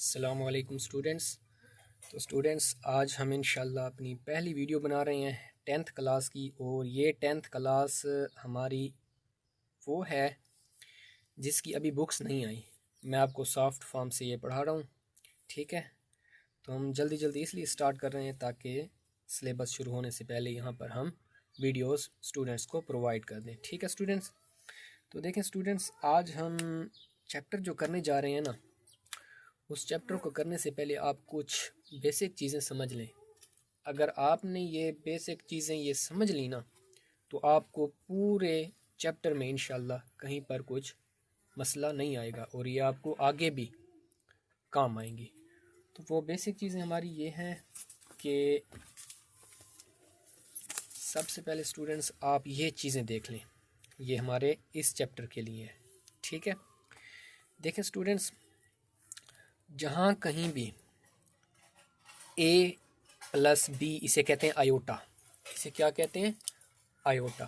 अस्सलामु अलैकुम स्टूडेंट्स। तो स्टूडेंट्स आज हम इंशाल्लाह अपनी पहली वीडियो बना रहे हैं 10th क्लास की। और ये 10th क्लास हमारी वो है जिसकी अभी बुक्स नहीं आई। मैं आपको सॉफ्ट फॉर्म से ये पढ़ा रहा हूँ, ठीक है। तो हम जल्दी जल्दी इसलिए स्टार्ट कर रहे हैं ताकि सिलेबस शुरू होने से पहले यहाँ पर हम वीडियोस स्टूडेंट्स को प्रोवाइड कर दें, ठीक है स्टूडेंट्स। तो देखें स्टूडेंट्स, आज हम चैप्टर जो करने जा रहे हैं ना, उस चैप्टर को करने से पहले आप कुछ बेसिक चीज़ें समझ लें। अगर आपने ये बेसिक चीज़ें ये समझ ली ना, तो आपको पूरे चैप्टर में इंशाल्लाह कहीं पर कुछ मसला नहीं आएगा और ये आपको आगे भी काम आएंगी। तो वो बेसिक चीज़ें हमारी ये हैं कि सबसे पहले स्टूडेंट्स आप ये चीज़ें देख लें, ये हमारे इस चैप्टर के लिए है, ठीक है। देखें स्टूडेंट्स, जहाँ कहीं भी ए प्लस बी, इसे कहते हैं आयोटा। इसे क्या कहते हैं? आयोटा।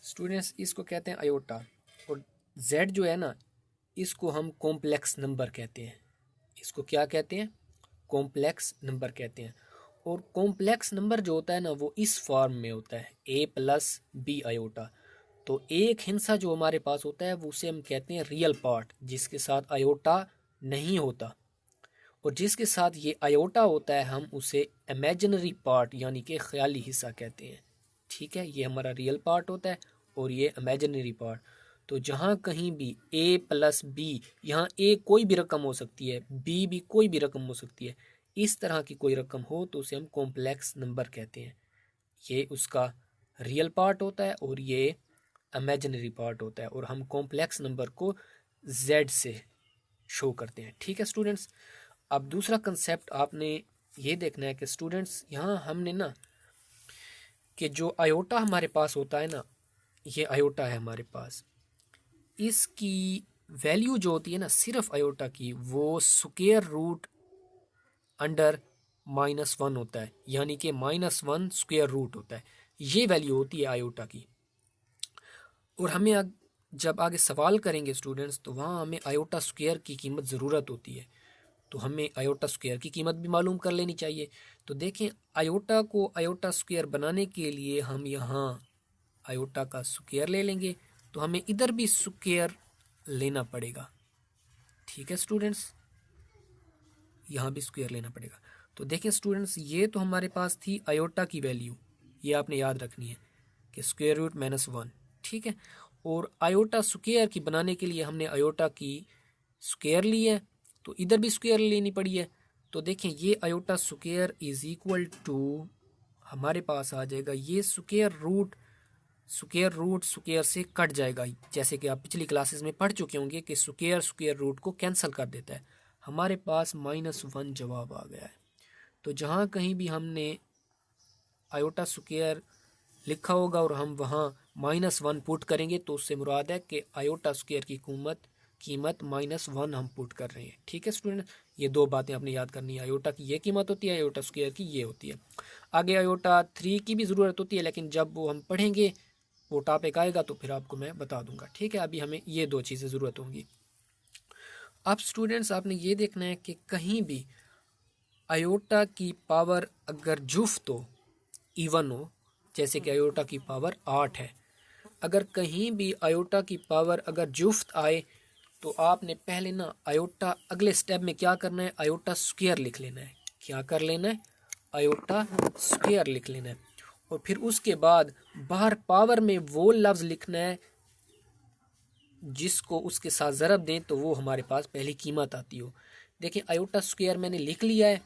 स्टूडेंट्स इसको कहते हैं आयोटा। और जेड जो है ना, इसको हम कॉम्प्लेक्स नंबर कहते हैं। इसको क्या कहते हैं? कॉम्प्लेक्स नंबर कहते हैं। और कॉम्प्लेक्स नंबर जो होता है ना, वो इस फॉर्म में होता है, ए प्लस बी आयोटा। तो एक हिस्सा जो हमारे पास होता है वो उसे हम कहते हैं रियल पार्ट, जिसके साथ आयोटा नहीं होता। और जिसके साथ ये आयोटा होता है हम उसे इमेजिनरी पार्ट यानी कि ख्याली हिस्सा कहते हैं, ठीक है। ये हमारा रियल पार्ट होता है और ये इमेजिनरी पार्ट। तो जहाँ कहीं भी ए प्लस बी, यहाँ ए कोई भी रकम हो सकती है, बी भी कोई भी रकम हो सकती है, इस तरह की कोई रकम हो तो उसे हम कॉम्प्लेक्स नंबर कहते हैं। ये उसका रियल पार्ट होता है और ये इमेजिनरी पार्ट होता है। और हम कॉम्प्लेक्स नंबर को जेड से शो करते हैं, ठीक है स्टूडेंट्स। अब दूसरा कंसेप्ट आपने ये देखना है कि स्टूडेंट्स, यहाँ हमने ना कि जो आयोटा हमारे पास होता है ना, ये आयोटा है हमारे पास, इसकी वैल्यू जो होती है ना सिर्फ आयोटा की, वो स्क्वायर रूट अंडर -1 होता है, यानी कि -1 स्क्वायर रूट होता है। ये वैल्यू होती है आयोटा की। और हमें जब आगे सवाल करेंगे स्टूडेंट्स, तो वहाँ हमें आयोटा स्क्वायर की कीमत ज़रूरत होती है। तो हमें आयोटा स्क्वायर की कीमत भी मालूम कर लेनी चाहिए। तो देखें, आयोटा को आयोटा स्क्वायर बनाने के लिए हम यहाँ आयोटा का स्क्वायर ले लेंगे, तो हमें इधर भी स्क्वायर लेना पड़ेगा, ठीक है स्टूडेंट्स। यहाँ भी स्क्वायर लेना पड़ेगा। तो देखें स्टूडेंट्स, ये तो हमारे पास थी आयोटा की वैल्यू, ये आपने याद रखनी है कि स्क्वायर रूट -1, ठीक है। और आयोटा स्क्वायर की बनाने के लिए हमने आयोटा की स्क्वायर ली है, तो इधर भी स्क्वायर लेनी पड़ी है। तो देखें, ये iota square is equal to हमारे पास आ जाएगा, ये स्क्वायर रूट स्क्वायर से कट जाएगा। जैसे कि आप पिछली क्लासेस में पढ़ चुके होंगे कि स्क्वायर रूट को कैंसिल कर देता है। हमारे पास -1 जवाब आ गया है। तो जहाँ कहीं भी हमने आयोटा स्क्वायर लिखा होगा और हम वहाँ -1 पुट करेंगे, तो उससे मुराद है कि आयोटा स्क्वायर की कीमत -1 हम पुट कर रहे हैं, ठीक है स्टूडेंट। ये दो बातें आपने याद करनी है, आयोटा की ये कीमत होती है, आयोटा स्क्वायर की ये होती है। आगे आयोटा 3 की भी ज़रूरत होती है, लेकिन जब वो हम पढ़ेंगे, वो टॉपिक आएगा तो फिर आपको मैं बता दूंगा, ठीक है। अभी हमें ये दो चीज़ें ज़रूरत होंगी। अब स्टूडेंट्स, आपने ये देखना है कि कहीं भी आयोटा की पावर अगर जुफ्त हो, इवन हो, जैसे कि आयोटा की पावर 8 है, अगर कहीं भी आयोटा की पावर अगर जुफ्त आए, तो आपने पहले ना आयोटा, अगले स्टेप में क्या करना है, आयोटा स्क्वायर लिख लेना है। क्या कर लेना है? आयोटा स्क्वायर लिख लेना है। और फिर उसके बाद बाहर पावर में वो लफ्ज़ लिखना है जिसको उसके साथ ज़रब दें तो वो हमारे पास पहली कीमत आती हो। देखिए, आयोटा स्क्वायर मैंने लिख लिया है।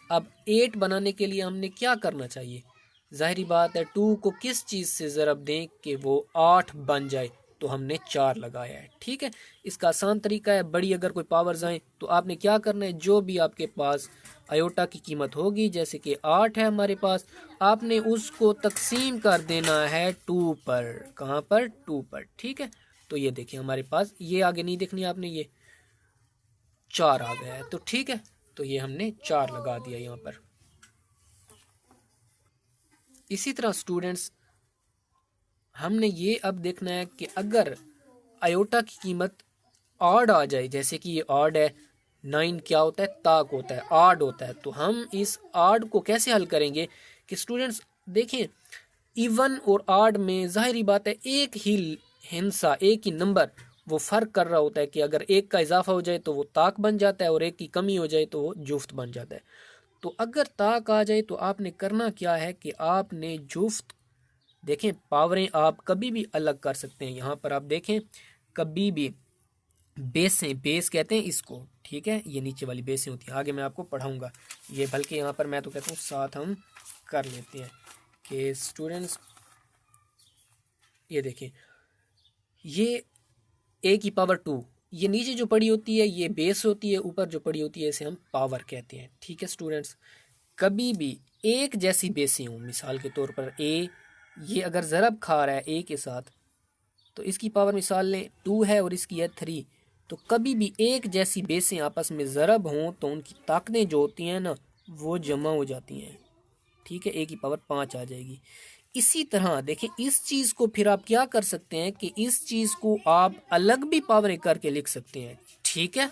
अब 8 बनाने के लिए हमने क्या करना चाहिए? जाहिर बात है, 2 को किस चीज़ से ज़रब दें कि वो 8 बन जाए, तो हमने 4 लगाया है, ठीक है। इसका आसान तरीका है, बड़ी अगर कोई पावर्स आए तो आपने क्या करना है, जो भी आपके पास आयोटा की कीमत होगी, जैसे कि 8 है हमारे पास, आपने उसको तकसीम कर देना है 2 पर। कहाँ पर? 2 पर, ठीक है। तो ये देखिए, हमारे पास ये आगे नहीं देखनी आपने, ये 4 आ गया है, तो ठीक है। तो ये हमने 4 लगा दिया यहाँ पर। इसी तरह स्टूडेंट्स, हमने ये अब देखना है कि अगर आयोटा की कीमत ऑड आ जाए, जैसे कि ये ऑड है, 9 क्या होता है, ताक होता है, आड होता है। तो हम इस आड को कैसे हल करेंगे कि स्टूडेंट्स देखें, इवन और आड में जाहिर बात है एक ही हिस्सा, एक ही नंबर वो फर्क कर रहा होता है कि अगर एक का इजाफा हो जाए तो वो ताक बन जाता है और एक की कमी हो जाए तो वो जुफ्त बन जाता है। तो अगर ताक आ जाए तो आपने करना क्या है कि आपने जुफ्त, देखें पावरें आप कभी भी अलग कर सकते हैं। यहाँ पर आप देखें कभी भी बेसें, बेस कहते हैं इसको, ठीक है, ये नीचे वाली बेसें होती हैं, आगे मैं आपको पढ़ाऊंगा ये, बल्कि यहाँ पर मैं तो कहता हूँ साथ हम कर लेते हैं कि स्टूडेंट्स ये देखें, ये ए की पावर 2, ये नीचे जो पड़ी होती है ये बेस होती है, ऊपर जो पड़ी होती है इसे हम पावर कहते हैं। ठीक है स्टूडेंट्स, कभी भी एक जैसी बेसें हों, मिसाल के तौर पर ए, ये अगर ज़रब खा रहा है ए के साथ तो इसकी पावर मिसाल लें 2 है और इसकी है 3, तो कभी भी एक जैसी बेसें आपस में ज़रब हों तो उनकी ताकतें जो होती हैं ना वो जमा हो जाती हैं। ठीक है, ए की पावर 5 आ जाएगी। इसी तरह देखें इस चीज़ को फिर आप क्या कर सकते हैं कि इस चीज़ को आप अलग भी पावरें करके लिख सकते हैं। ठीक है,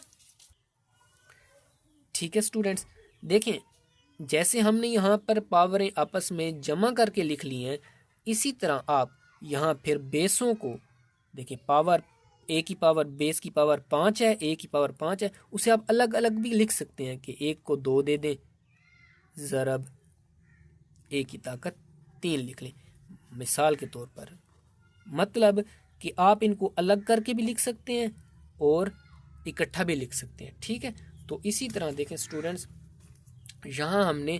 ठीक है स्टूडेंट्स, देखें जैसे हमने यहाँ पर पावरें आपस में जमा करके लिख ली हैं, इसी तरह आप यहाँ फिर बेसों को देखिए, पावर ए की पावर, बेस की पावर 5 है, ए की पावर 5 है, उसे आप अलग अलग भी लिख सकते हैं कि एक को 2 दे दें, ज़रब ए की ताकत 3 लिख लें मिसाल के तौर पर। मतलब कि आप इनको अलग करके भी लिख सकते हैं और इकट्ठा भी लिख सकते हैं। ठीक है, तो इसी तरह देखें स्टूडेंट्स, यहाँ हमने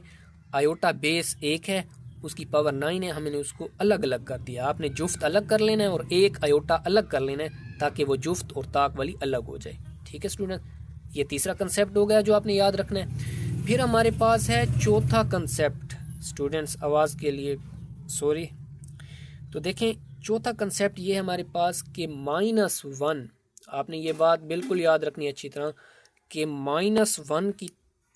आयोटा बेस 1 है, उसकी पावर 9 है, हमने उसको अलग अलग कर दिया। आपने जुफ्त अलग कर लेना है और एक आयोटा अलग कर लेना है ताकि वो जुफ्त और ताक वाली अलग हो जाए। ठीक है स्टूडेंट, ये तीसरा कंसेप्ट हो गया जो आपने याद रखना है। फिर हमारे पास है चौथा कंसेप्ट, स्टूडेंट्स आवाज़ के लिए सॉरी। तो देखें चौथा कंसेप्ट ये है हमारे पास कि -1, आपने ये बात बिल्कुल याद रखनी है अच्छी तरह कि -1 की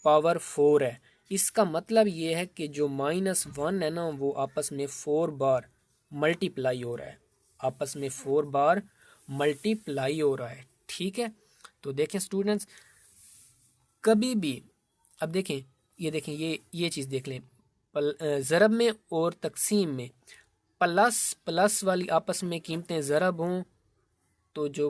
पावर 4 है। इसका मतलब ये है कि जो -1 है ना वो आपस में 4 बार मल्टीप्लाई हो रहा है, आपस में 4 बार मल्टीप्लाई हो रहा है। ठीक है, तो देखें स्टूडेंट्स कभी भी, अब देखें ये देखें ये चीज़ देख लें, ज़रब में और तकसीम में प्लस प्लस वाली आपस में कीमतें ज़रब हों तो जो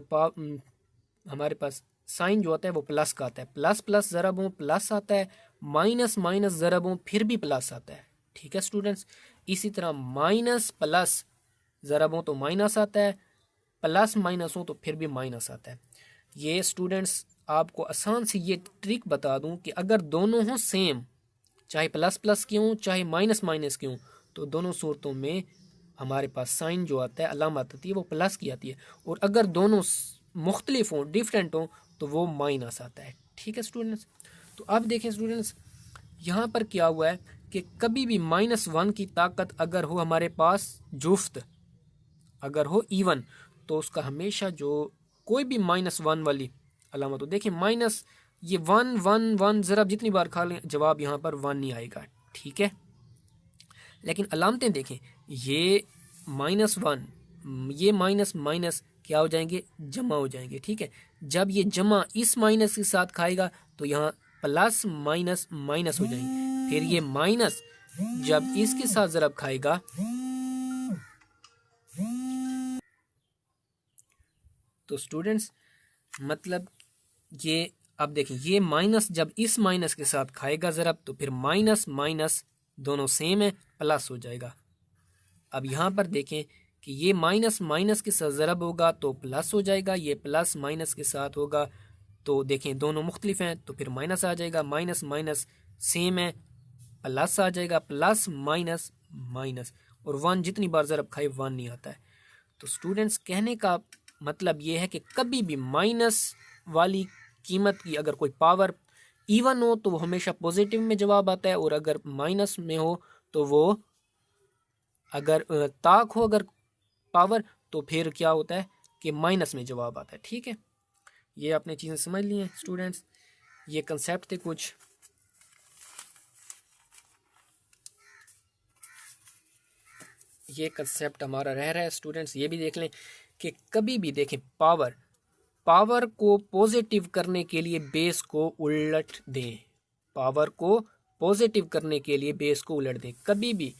हमारे पास साइन जो होता है वो प्लस का आता है, प्लस प्लस ज़रब हों प्लस आता है, माइनस माइनस ज़रब हों फिर भी प्लस आता है। ठीक है स्टूडेंट्स, इसी तरह माइनस प्लस ज़रब हों तो माइनस आता है, प्लस माइनस हो तो फिर भी माइनस आता है। ये स्टूडेंट्स आपको आसान सी ये ट्रिक बता दूं कि अगर दोनों हों सेम, चाहे प्लस प्लस के हों चाहे माइनस माइनस के हों, तो दोनों सूरतों में हमारे पास साइन जो आता है, अलामत आती है वो प्लस की आती है, और अगर दोनों मुख्तलिफ हों डिफरेंट हों तो वो माइनस आता है। ठीक है स्टूडेंट्स, तो अब देखें स्टूडेंट्स यहाँ पर क्या हुआ है कि कभी भी -1 की ताकत अगर हो हमारे पास जुफ्त, अगर हो इवन, तो उसका हमेशा जो कोई भी -1 वाली अलामत हो, देखिए माइनस ये 1 1 1 ज़रा जितनी बार खा लें जवाब यहाँ पर 1 नहीं आएगा। ठीक है, लेकिन अलामतें देखें, ये -1, ये माइनस माइनस क्या हो जाएंगे, जमा हो जाएंगे। ठीक है, जब ये जमा इस माइनस के साथ खाएगा तो यहाँ प्लस माइनस माइनस हो जाएंगे, फिर ये माइनस जब इसके साथ ज़रब खाएगा तो स्टूडेंट्स मतलब ये, अब देखें ये माइनस जब इस माइनस के साथ खाएगा ज़रब तो फिर माइनस माइनस दोनों सेम है, प्लस हो जाएगा। अब यहाँ पर देखें कि ये माइनस माइनस के साथ ज़रब होगा तो प्लस हो जाएगा, ये प्लस माइनस के साथ होगा तो देखें दोनों मुख्तलिफ हैं तो फिर माइनस आ जाएगा, माइनस माइनस सेम है, प्लस आ जाएगा, प्लस माइनस माइनस, और 1 जितनी बार ज़रब खाए 1 नहीं आता है। तो स्टूडेंट्स कहने का मतलब ये है कि कभी भी माइनस वाली कीमत की अगर कोई पावर इवन हो तो वो हमेशा पॉजिटिव में जवाब आता है, और अगर माइनस में हो तो वो, अगर ताक हो अगर पावर तो फिर क्या होता है कि माइनस में जवाब आता है। ठीक है, ये आपने चीज़ें समझ ली हैं स्टूडेंट्स, ये कंसेप्ट थे कुछ। ये कंसेप्ट हमारा रह रहा है स्टूडेंट्स, ये भी देख लें कि कभी भी देखें पावर पावर को पॉजिटिव करने के लिए बेस को उलट दें। पावर को पॉजिटिव करने के लिए बेस को उलट दें। कभी भी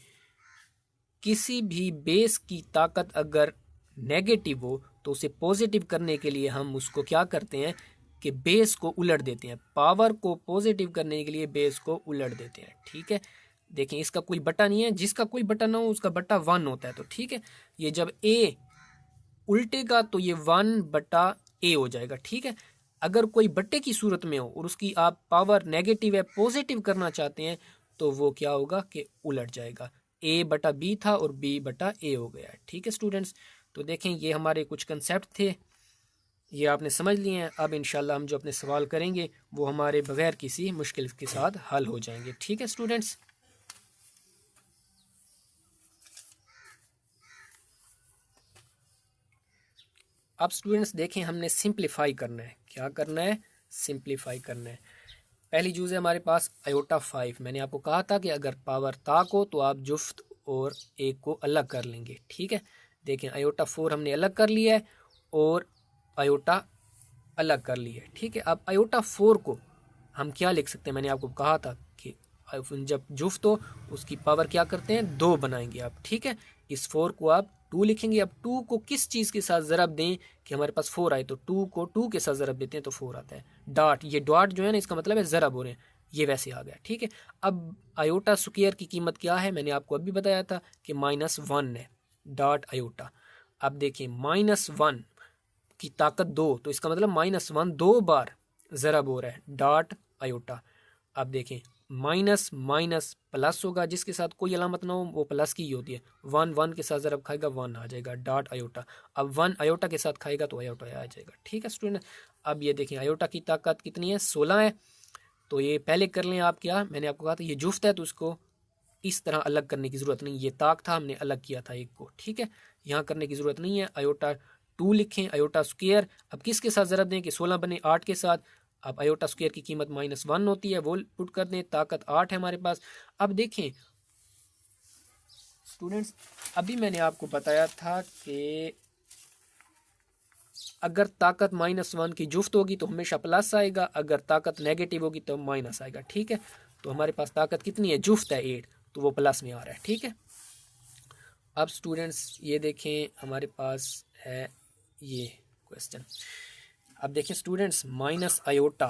किसी भी बेस की ताकत अगर नेगेटिव हो तो उसे पॉजिटिव करने के लिए हम उसको क्या करते हैं कि बेस को उलट देते हैं। पावर को पॉजिटिव करने के लिए बेस को उलट देते हैं। ठीक है, देखें इसका कोई बटा नहीं है, जिसका कोई बटा ना हो उसका बटा 1 होता है। तो ठीक है, ये जब ए उल्टेगा तो ये 1/a हो जाएगा। ठीक है, अगर कोई बट्टे की सूरत में हो और उसकी आप पावर नेगेटिव है पॉजिटिव करना चाहते हैं तो वो क्या होगा कि उलट जाएगा। a/b था और b/a हो गया। ठीक है स्टूडेंट्स, तो देखें ये हमारे कुछ कंसेप्ट थे, ये आपने समझ लिए हैं। अब इंशाल्लाह हम जो अपने सवाल करेंगे वो हमारे बगैर किसी मुश्किल के साथ हल हो जाएंगे। ठीक है स्टूडेंट्स, अब स्टूडेंट्स देखें हमने सिंप्लीफाई करना है। क्या करना है? सिंप्लीफाई करना है। पहली चीज़ है हमारे पास आयोटा 5। मैंने आपको कहा था कि अगर पावर ताक हो तो आप जुफ्त और एक को अलग कर लेंगे। ठीक है, देखें आयोटा 4 हमने अलग कर लिया है और आयोटा अलग कर लिया है। ठीक है, अब आयोटा 4 को हम क्या लिख सकते हैं? मैंने आपको कहा था कि जब जुफ्त हो उसकी पावर क्या करते हैं 2 बनाएंगे आप। ठीक है, इस 4 को आप 2 लिखेंगे। अब 2 को किस चीज़ के साथ ज़रब दें कि हमारे पास 4 आए, तो 2 को 2 के साथ ज़रब देते हैं तो 4 आता है। डॉट, ये डॉट जो है ना इसका मतलब है ज़रब हो रहे हैं, ये वैसे आ गया। ठीक है, अब आयोटा स्क्वायर की कीमत क्या है? मैंने आपको अभी बताया था कि -1 है। डॉट आयोटा, अब देखिए -1 की ताकत 2, तो इसका मतलब -1 2 बार ज़रब हो रहा है। डॉट आयोटा, अब देखें माइनस माइनस प्लस होगा, जिसके साथ कोई अलामत ना हो वो प्लस की ही होती है। 1 1 के साथ ज़रब खाएगा 1 आ जाएगा। डॉट आयोटा, अब 1 आयोटा के साथ खाएगा तो आयोटा आ जाएगा। ठीक है स्टूडेंट, अब ये देखें आयोटा की ताकत कितनी है? 16 है। तो ये पहले कर लें आप, क्या मैंने आपको कहा था ये जुफ्त है तो उसको इस तरह अलग करने की ज़रूरत नहीं। ये ताक था, हमने अलग किया था एक को। ठीक है, यहाँ करने की ज़रूरत नहीं है। आयोटा 2 लिखें, आयोटा स्क्वायर अब किसके साथ ज़रब दें कि 16 बने 8 के साथ। अब आयोटा स्क्वायर की कीमत -1 होती है, वो पुट कर दें। ताकत 8 है हमारे पास। अब देखें स्टूडेंट्स, अभी मैंने आपको बताया था कि अगर ताकत -1 की जुफ्त होगी तो हमेशा प्लस आएगा, अगर ताकत नेगेटिव होगी तो माइनस आएगा। ठीक है, तो हमारे पास ताकत कितनी है? जुफ्त है 8, तो वो प्लस में आ रहा है। ठीक है, अब स्टूडेंट्स ये देखें हमारे पास है ये क्वेश्चन। अब देखें स्टूडेंट्स, माइनस आयोटा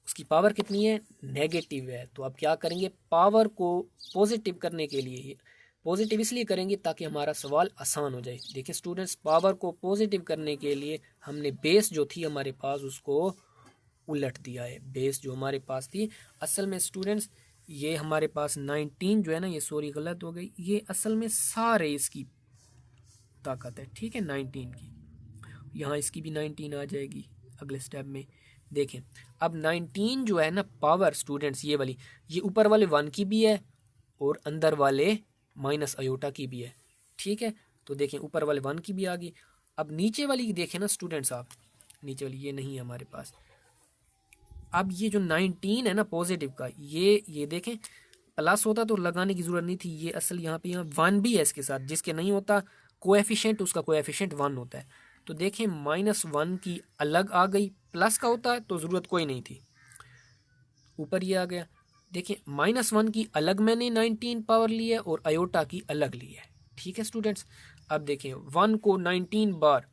उसकी पावर कितनी है? नेगेटिव है। तो अब क्या करेंगे? पावर को पॉजिटिव करने के लिए, पॉजिटिव इसलिए करेंगे ताकि हमारा सवाल आसान हो जाए। देखिए स्टूडेंट्स, पावर को पॉजिटिव करने के लिए हमने बेस जो थी हमारे पास उसको उलट दिया है। बेस जो हमारे पास थी, असल में स्टूडेंट्स ये हमारे पास 19 जो है ना, ये सॉरी गलत हो गई, ये असल में सारे इसकी ताकत है। ठीक है, 19 की, यहाँ इसकी भी 19 आ जाएगी अगले स्टेप में। देखें अब 19 जो है ना पावर स्टूडेंट्स, ये वाली, ये ऊपर वाले 1 की भी है और अंदर वाले माइनस आयोटा की भी है। ठीक है, तो देखें ऊपर वाले 1 की भी आ गई। अब नीचे वाली देखें ना स्टूडेंट्स आप, नीचे वाली ये नहीं है हमारे पास। अब ये जो 19 है ना पॉजिटिव का, ये देखें प्लस होता तो लगाने की जरूरत नहीं थी। ये असल यहाँ पे 1 भी है इसके साथ, जिसके नहीं होता कोएफिशिएंट, उसका कोएफिशिएंट 1 होता है। तो देखें -1 की अलग आ गई, प्लस का होता है तो ज़रूरत कोई नहीं थी, ऊपर ये आ गया। देखिए -1 की अलग मैंने 19 पावर ली है और आयोटा की अलग ली है। ठीक है स्टूडेंट्स, अब देखें 1 को 19 बार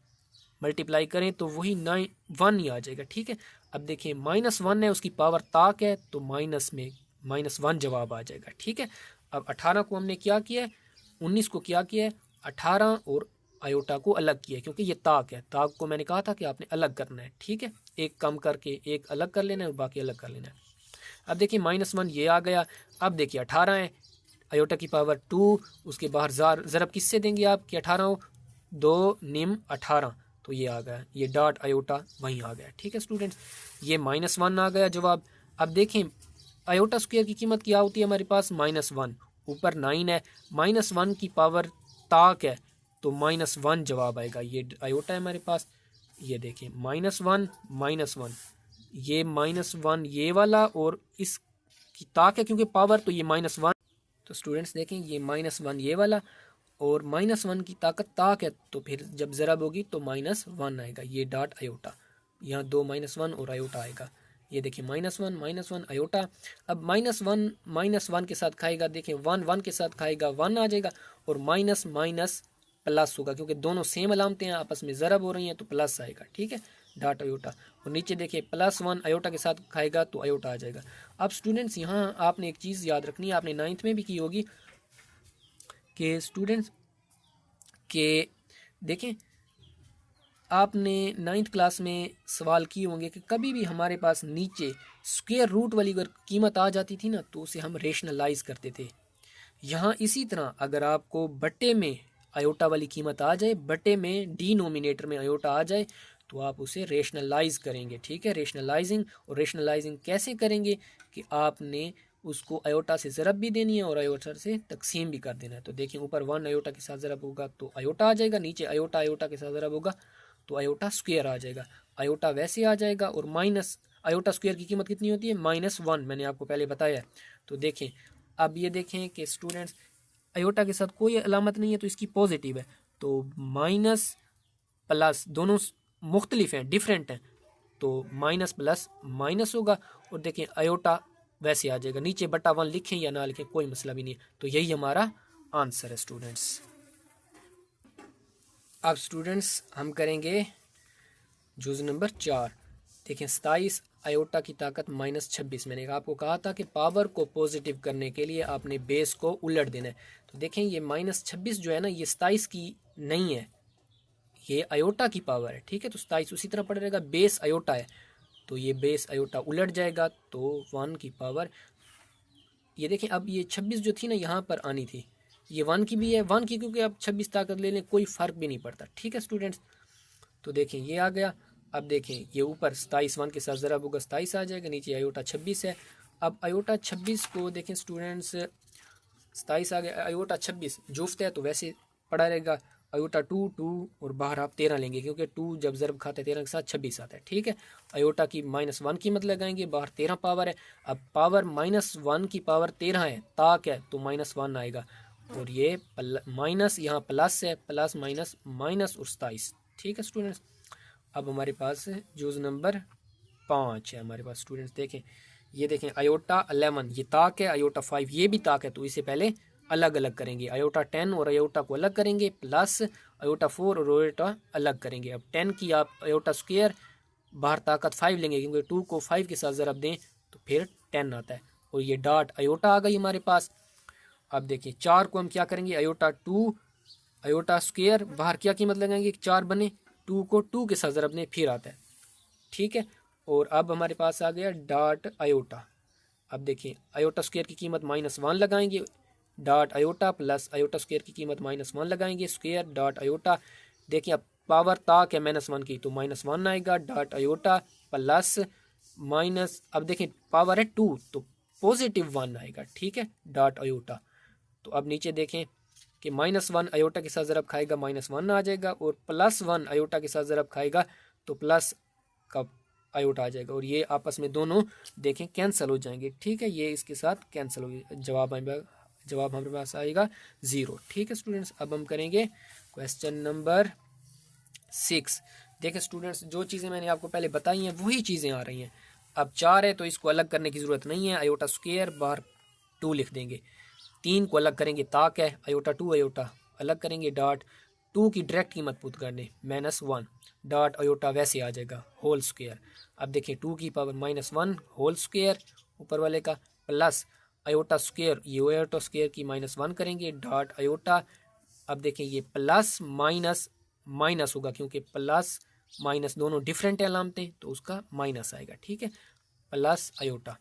मल्टीप्लाई करें तो वही 1 ही आ जाएगा। ठीक है, अब देखिए -1 है, उसकी पावर ताक है तो माइनस में -1 जवाब आ जाएगा। ठीक है, अब 18 को हमने क्या किया है? 19 को क्या किया है? 18 और आयोटा को अलग किया है, क्योंकि ये ताक है। ताक को मैंने कहा था कि आपने अलग करना है। ठीक है, एक कम करके एक अलग कर लेना है और बाकी अलग कर लेना है। अब देखिए -1 ये आ गया। अब देखिए 18 है, आयोटा की पावर 2, उसके बाहर ज़रब किससे देंगे आप कि 18 हो? 2 निम 18, तो ये आ गया, ये डॉट आयोटा वहीं आ गया। ठीक है स्टूडेंट्स, ये -1 आ गया जवाब। अब देखें आयोटा स्क्वायर की कीमत क्या होती है हमारे पास? -1, ऊपर 9 है, -1 की पावर ताक है तो -1 जवाब आएगा। ये आयोटा है हमारे पास, ये देखें -1 -1, ये -1 ये वाला और इस की ताक है क्योंकि पावर, तो ये -1। तो स्टूडेंट्स देखें ये -1 ये वाला और -1 की ताकत ताक है, तो फिर जब ज़रब होगी तो -1 आएगा। ये डॉट आयोटा, यहाँ 2 -1 और आयोटा आएगा। ये देखिए -1 आयोटा। अब -1 के साथ खाएगा, देखिए 1 1 के साथ खाएगा 1 आ जाएगा, और माइनस माइनस प्लस होगा क्योंकि दोनों सेम अलामतें हैं, आपस में ज़रब हो रही हैं तो प्लस आएगा। ठीक है, डॉट आयोटा। और नीचे देखिए +1 आयोटा के साथ खाएगा तो आयोटा आ जाएगा। अब स्टूडेंट्स यहाँ आपने एक चीज़ याद रखनी है, आपने 9th में भी की होगी कि स्टूडेंट्स के देखें, आपने 9th क्लास में सवाल किए होंगे कि कभी भी हमारे पास नीचे स्क्वायर रूट वाली अगर कीमत आ जाती थी ना तो उसे हम रेशनलाइज करते थे। यहाँ इसी तरह अगर आपको बट्टे में आयोटा वाली कीमत आ जाए, बट्टे में डिनोमिनेटर में आयोटा आ जाए, तो आप उसे रेशनलाइज करेंगे। ठीक है, रेशनलाइजिंग। और रेशनलाइजिंग कैसे करेंगे कि आपने उसको आयोटा से ज़रब भी देनी है और आयोटा से तकसीम भी कर देना है। तो देखिए ऊपर 1 आयोटा के साथ ज़रब होगा तो आयोटा आ जाएगा, नीचे आयोटा आयोटा के साथ ज़रब होगा तो आयोटा स्क्वायर आ जाएगा। आयोटा वैसे आ जाएगा। और माइनस आयोटा स्क्वायर की कीमत कितनी होती है? -1, मैंने आपको पहले बताया है। तो देखें, अब ये देखें कि स्टूडेंट्स आयोटा के साथ कोई अलामत नहीं है तो इसकी पॉजिटिव है, तो माइनस प्लस दोनों मुख्तलिफ हैं, डिफरेंट हैं, तो माइनस प्लस माइनस होगा। और देखें आयोटा वैसे आ जाएगा, नीचे बटा 1 लिखें या ना लिखें कोई मसला भी नहीं है। तो यही हमारा आंसर है स्टूडेंट्स। अब स्टूडेंट्स हम करेंगे जुज़ नंबर 4। देखें 27 आयोटा की ताकत -26। मैंने आपको कहा था कि पावर को पॉजिटिव करने के लिए आपने बेस को उलट देना है। तो देखें ये -26 जो है ना, ये 27 की नहीं है, ये आयोटा की पावर है। ठीक है, तो 27 उसी तरह पड़ रहेगा, बेस आयोटा है तो ये बेस आयोटा उलट जाएगा तो 1 की पावर। ये देखें अब ये 26 जो थी ना यहाँ पर आनी थी, ये 1 की भी है, 1 की क्योंकि अब 26 ताकत ले लें कोई फ़र्क भी नहीं पड़ता। ठीक है स्टूडेंट्स, तो देखें ये आ गया। अब देखें ये ऊपर 27 1 के साथ ज़रब होगा 27 आ जाएगा, नीचे आयोटा 26 है। अब आयोटा 26 को देखें स्टूडेंट्स, 27 आ गया, आयोटा 26 जुफ्त है तो वैसे पड़ा रहेगा। आयोटा 2 और बाहर आप 13 लेंगे क्योंकि 2 जब ज़रब खाता है 13 के साथ 26 आता है। ठीक है, आयोटा की -1 कीमत लगाएंगे, बाहर 13 पावर है। अब पावर -1 की पावर 13 है, ताक है तो -1 आएगा। और ये माइनस यहाँ प्लस है, प्लस माइनस माइनस और 27। ठीक है स्टूडेंट्स, अब हमारे पास जुज़ नंबर 5 है हमारे पास। स्टूडेंट्स देखें, ये देखें आयोटा 11 ये ताक है, आयोटा 5 ये भी ताक है, तो इसे पहले अलग अलग करेंगे। आयोटा 10 और आयोटा को अलग करेंगे, प्लस आयोटा 4 और आयोटा अलग करेंगे। अब 10 की आप आयोटा स्क्वायर बाहर ताकत 5 लेंगे क्योंकि 2 को 5 के साथ ज़रब दें तो फिर 10 आता है। और ये डॉट आयोटा आ गई हमारे पास। अब देखिए 4 को हम क्या करेंगे, आयोटा 2 आयोटा स्क्वायर बाहर क्या कीमत लगाएंगे, 4 बने, 2 को 2 के साथ ज़रब दें फिर आता है। ठीक है, और अब हमारे पास आ गया डॉट आयोटा। अब देखिए आयोटा स्क्वायर की कीमत -1 लगाएंगे, dot iota plus iota square की कीमत -1 लगाएंगे, स्क्वायर डॉट आयोटा। देखिए अब पावर ताक है -1 की तो -1 आएगा, डॉट आयोटा प्लस माइनस। अब देखिए पावर है 2 तो +1 आएगा। ठीक है, डॉट आयोटा। तो अब नीचे देखें कि -1 आयोटा के साथ ज़रब खाएगा -1 आ जाएगा, और +1 आयोटा के साथ ज़रब खाएगा तो प्लस का आयोटा आ जाएगा, और ये आपस में दोनों देखें कैंसिल हो जाएंगे। ठीक है, ये इसके साथ कैंसिल हो, जवाब हमारे पास आएगा 0। ठीक है स्टूडेंट्स, अब हम करेंगे क्वेश्चन नंबर 6। देखिए स्टूडेंट्स, जो चीज़ें मैंने आपको पहले बताई हैं वही चीज़ें आ रही हैं। अब 4 है तो इसको अलग करने की ज़रूरत नहीं है, आयोटा स्क्वायर बाहर 2 लिख देंगे। 3 को अलग करेंगे, ताक है, आयोटा 2 आयोटा अलग करेंगे, डॉट 2 की डायरेक्ट कीमत पुट कर दें -1, डॉट आयोटा वैसे आ जाएगा होल स्क्वायर। अब देखिए 2 की पावर -1 होल स्क्वायर ऊपर वाले का, प्लस आयोटा स्क्वायर, ये आयोटा स्क्वायर की -1 करेंगे, डॉट आयोटा। अब देखिए ये प्लस माइनस माइनस होगा क्योंकि प्लस माइनस दोनों डिफरेंट अलामतें तो उसका माइनस आएगा। ठीक है, प्लस आयोटा।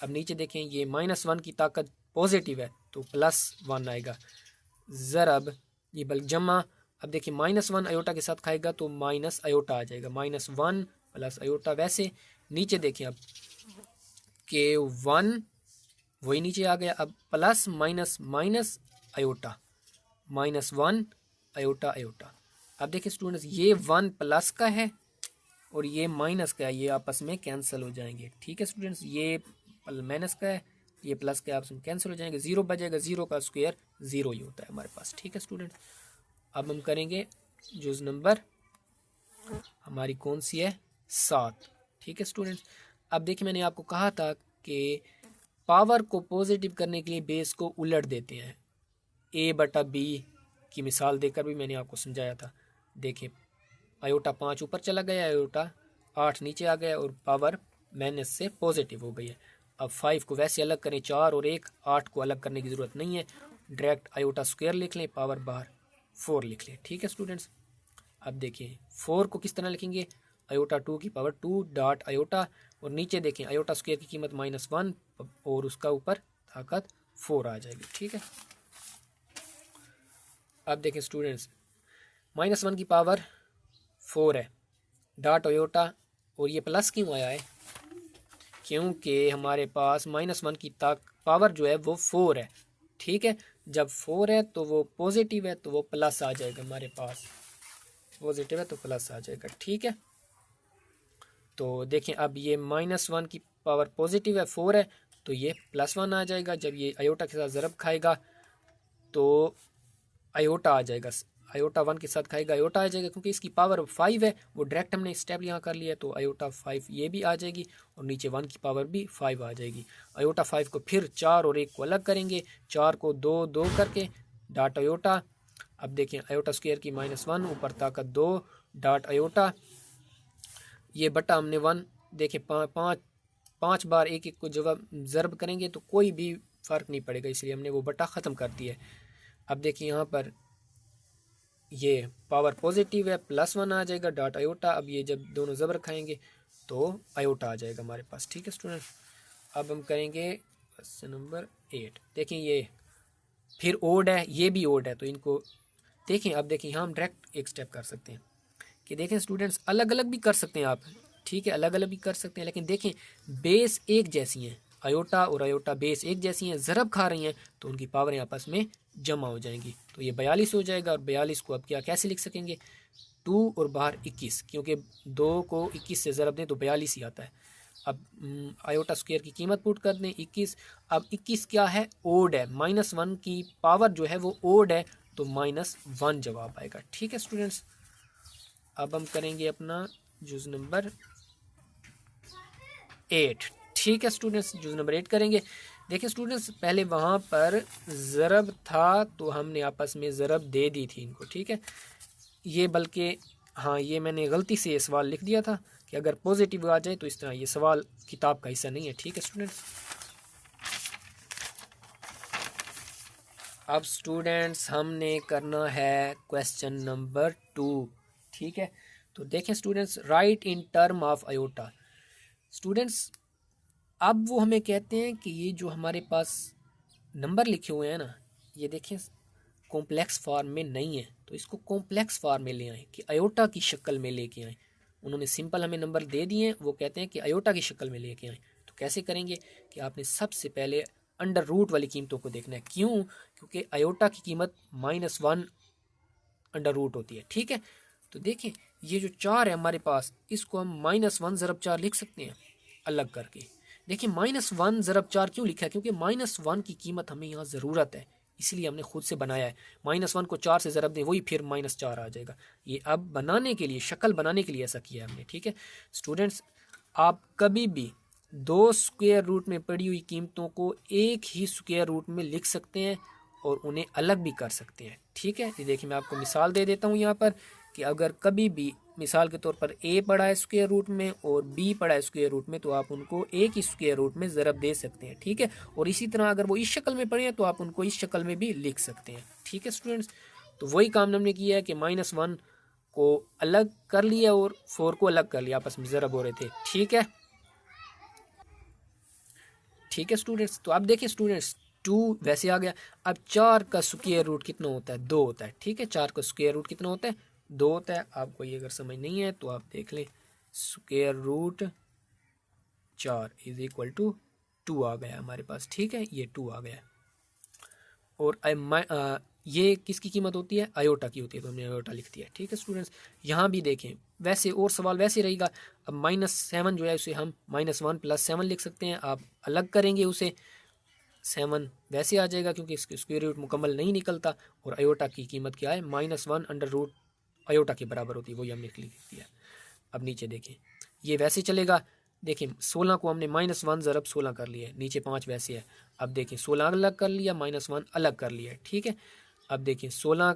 अब नीचे देखें ये -1 की ताकत पॉजिटिव है तो +1 आएगा, ज़रब ये बल्कि जमा। अब देखिए -1 आयोटा के साथ खाएगा तो माइनस आयोटा आ जाएगा, -1 प्लस आयोटा। वैसे नीचे देखें अब के 1 वही नीचे आ गया, अब plus minus minus iota -1 iota iota. अब देखिए स्टूडेंट्स ये 1 प्लस का है और ये माइनस का है, ये आपस में कैंसिल हो जाएंगे। ठीक है स्टूडेंट्स, ये माइनस का है, ये प्लस का आपस में कैंसिल हो जाएंगे, 0 बचेगा, 0 का स्क्वायर 0 ही होता है हमारे पास। ठीक है स्टूडेंट्स, अब हम करेंगे जुज़ नंबर हमारी कौन सी है 7। ठीक है स्टूडेंट्स, अब देखिए मैंने आपको कहा था कि पावर को पॉजिटिव करने के लिए बेस को उलट देते हैं। a/b की मिसाल देकर भी मैंने आपको समझाया था। देखिए आयोटा 5 ऊपर चला गया, आयोटा 8 नीचे आ गया और पावर माइनस से पॉजिटिव हो गई है। अब 5 को वैसे अलग करें, 4 और 1, 8 को अलग करने की ज़रूरत नहीं है, डायरेक्ट आयोटा स्क्वायर लिख लें, पावर बाहर 4 लिख लें। ठीक है स्टूडेंट्स, अब देखिए 4 को किस तरह लिखेंगे, आयोटा 2 की पावर 2 डॉट आयोटा, और नीचे देखें आयोटा स्क्वायर की कीमत -1 और उसका ऊपर ताकत 4 आ जाएगी। ठीक है, अब देखें स्टूडेंट्स -1 की पावर 4 है डॉट आयोटा, और ये प्लस क्यों आया है, क्योंकि हमारे पास -1 की पावर जो है वो 4 है। ठीक है, जब 4 है तो वो पॉजिटिव है तो वो प्लस आ जाएगा, हमारे पास पॉजिटिव है तो प्लस आ जाएगा। ठीक है, तो देखें अब ये -1 की पावर पॉजिटिव है, 4 है, तो ये +1 आ जाएगा। जब ये आयोटा के साथ ज़रब खाएगा तो आयोटा आ जाएगा, आयोटा 1 के साथ खाएगा आयोटा आ जाएगा, क्योंकि इसकी पावर 5 है, वो डायरेक्ट हमने स्टेप यहाँ कर लिया, तो आयोटा 5 ये भी आ जाएगी और नीचे 1 की पावर भी 5 आ जाएगी। आयोटा 5 को फिर 4 और 1 को अलग करेंगे, 4 को 2 2 करके डॉट आयोटा। अब देखें आयोटा स्क्वायर की -1 ऊपर ताकत 2 डॉट आयोटा, ये बटा हमने 1, देखें 5 बार 1 1 को जब ज़रब करेंगे तो कोई भी फ़र्क नहीं पड़ेगा, इसलिए हमने वो बटा ख़त्म कर दिया है। अब देखिए यहाँ पर ये पावर पॉजिटिव है, +1 आ जाएगा डॉट आयोटा। अब ये जब दोनों ज़बर खाएंगे तो आयोटा आ जाएगा हमारे पास। ठीक है स्टूडेंट, अब हम करेंगे क्वेश्चन नंबर 8। देखें ये फिर ओड है, ये भी ओड है, तो इनको देखें। अब देखें यहाँ हम डायरेक्ट एक स्टेप कर सकते हैं कि देखें स्टूडेंट्स अलग अलग भी कर सकते हैं आप। ठीक है, अलग अलग भी कर सकते हैं, लेकिन देखें बेस एक जैसी हैं, आयोटा और आयोटा बेस एक जैसी हैं, ज़रब खा रही हैं, तो उनकी पावरें आपस में जमा हो जाएंगी, तो ये 42 हो जाएगा। और 42 को अब क्या कैसे लिख सकेंगे, 2 और बाहर 21, क्योंकि 2 को 21 से ज़रब दें तो 42 ही आता है। अब आयोटा स्क्वायर की कीमत पुट कर दें 21। अब 21 क्या है, ओड है, -1 की पावर जो है वो ओड है, तो -1 जवाब आएगा। ठीक है स्टूडेंट्स, अब हम करेंगे अपना जुज़ नंबर 8। ठीक है स्टूडेंट्स, जुज़ नंबर 8 करेंगे। देखिए स्टूडेंट्स पहले वहाँ पर ज़रब था तो हमने आपस में ज़रब दे दी थी इनको। ठीक है, ये बल्कि हाँ ये मैंने गलती से ये सवाल लिख दिया था कि अगर पॉजिटिव आ जाए तो इस तरह, ये सवाल किताब का हिस्सा नहीं है। ठीक है स्टूडेंट्स, अब स्टूडेंट्स हमने करना है क्वेश्चन नंबर 2। ठीक है, तो देखें students right in term of iota. Students अब वो हमें कहते हैं कि ये जो हमारे पास नंबर लिखे हुए हैं ना, ये देखें कॉम्प्लेक्स फॉर्म में नहीं है, तो इसको कॉम्प्लेक्स फॉर्म में ले आएँ कि आयोटा की शक्ल में लेके आएँ। उन्होंने सिंपल हमें नंबर दे दिए हैं, वो कहते हैं कि आयोटा की शक्ल में लेके आएँ। तो कैसे करेंगे कि आपने सबसे पहले अंडर रूट वाली कीमतों को देखना है। क्यों, क्योंकि आयोटा की कीमत -1 अंडर रूट होती है। ठीक है, तो देखें ये जो 4 है हमारे पास, इसको हम -1 ज़रब 4 लिख सकते हैं अलग करके। देखिए -1 ज़रब 4 क्यों लिखा है, क्योंकि -1 की कीमत हमें यहाँ ज़रूरत है, इसलिए हमने खुद से बनाया है। -1 को 4 से ज़रब दें, वही फिर -4 आ जाएगा। ये अब बनाने के लिए, शक्ल बनाने के लिए ऐसा किया है हमने। ठीक है स्टूडेंट्स, आप कभी भी 2 स्क्वायर रूट में पड़ी हुई कीमतों को एक ही स्क्वायर रूट में लिख सकते हैं और उन्हें अलग भी कर सकते हैं। ठीक है, ये देखिए मैं आपको मिसाल दे देता हूँ यहाँ पर कि अगर कभी भी मिसाल के तौर पर a पड़ा है स्क्वायर रूट में और b पड़ा है स्क्वायर रूट में, तो आप उनको एक ही स्क्वायर रूट में ज़रब दे सकते हैं। ठीक है, और इसी तरह अगर वो इस शक्ल में पड़े हैं तो आप उनको इस शक्ल में भी लिख सकते हैं। ठीक है स्टूडेंट्स, तो वही काम हमने किया है कि -1 को अलग कर लिया और 4 को अलग कर लिया, आपस में ज़रब हो रहे थे। ठीक है, ठीक है स्टूडेंट्स, तो आप देखिए स्टूडेंट्स 2 वैसे आ गया। अब 4 का स्क्वायर रूट कितना होता है, 2 होता है। ठीक है, 4 का स्क्वायर रूट कितना होता है, 2 होता है। आपको ये अगर समझ नहीं है तो आप देख लें, square root 4 is equal to 2 आ गया हमारे पास। ठीक है, ये 2 आ गया। और ये किसकी कीमत होती है, आयोटा की होती है, तो हमने आयोटा लिख दिया। ठीक है स्टूडेंट्स, यहाँ भी देखें वैसे और सवाल वैसे रहेगा। अब -7 जो है उसे हम -1 + 7 लिख सकते हैं, आप अलग करेंगे उसे 7 वैसे आ जाएगा क्योंकि इसके स्क्वायर रूट मुकम्मल नहीं निकलता। और आयोटा की कीमत क्या है, -1 अंडर रूट आयोटा के बराबर होती है, वही हमने लिख दिया। अब नीचे देखें ये वैसे चलेगा। देखिए 16 को हमने -1 ज़रब 16 कर लिया है, नीचे 5 वैसे है। अब देखिए 16 अलग कर लिया, -1 अलग कर लिया है, ठीक है। अब देखिए 16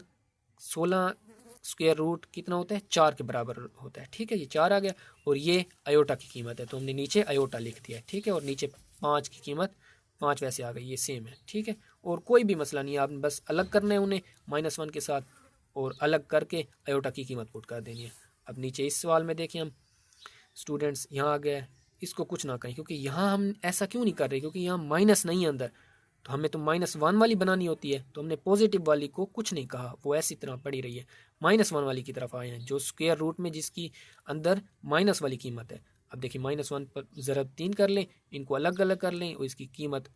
स्क्वायर रूट कितना होता है, 4 के बराबर होता है, ठीक है। ये 4 आ गया और ये अयोटा की कीमत है, तो हमने नीचे अयोटा लिख दिया है, ठीक है। और नीचे 5 की कीमत 5 वैसे आ गई, ये सेम है, ठीक है। और कोई भी मसला नहीं है, आपने बस अलग करना है उन्हें -1 के साथ और अलग करके अयोटा की कीमत पुट कर देनी है। अब नीचे इस सवाल में देखिए हम स्टूडेंट्स यहाँ आ गए, इसको कुछ ना कहें क्योंकि यहाँ हम ऐसा क्यों नहीं कर रहे, क्योंकि यहाँ माइनस नहीं है अंदर, तो हमें तो -1 वाली बनानी होती है, तो हमने पॉजिटिव वाली को कुछ नहीं कहा, वो ऐसी तरह पड़ी रही है। -1 वाली की तरफ आए हैं जो स्क्वायर रूट में जिसकी अंदर माइनस वाली कीमत है। अब देखिए -1 पर ज़रब 3 कर लें, इनको अलग अलग कर लें और इसकी कीमत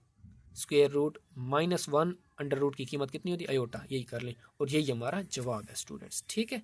स्क्वायर रूट -1 अंडर रूट की कीमत कितनी होती है, अयोटा, यही कर लें और यही हमारा जवाब है स्टूडेंट्स, ठीक है।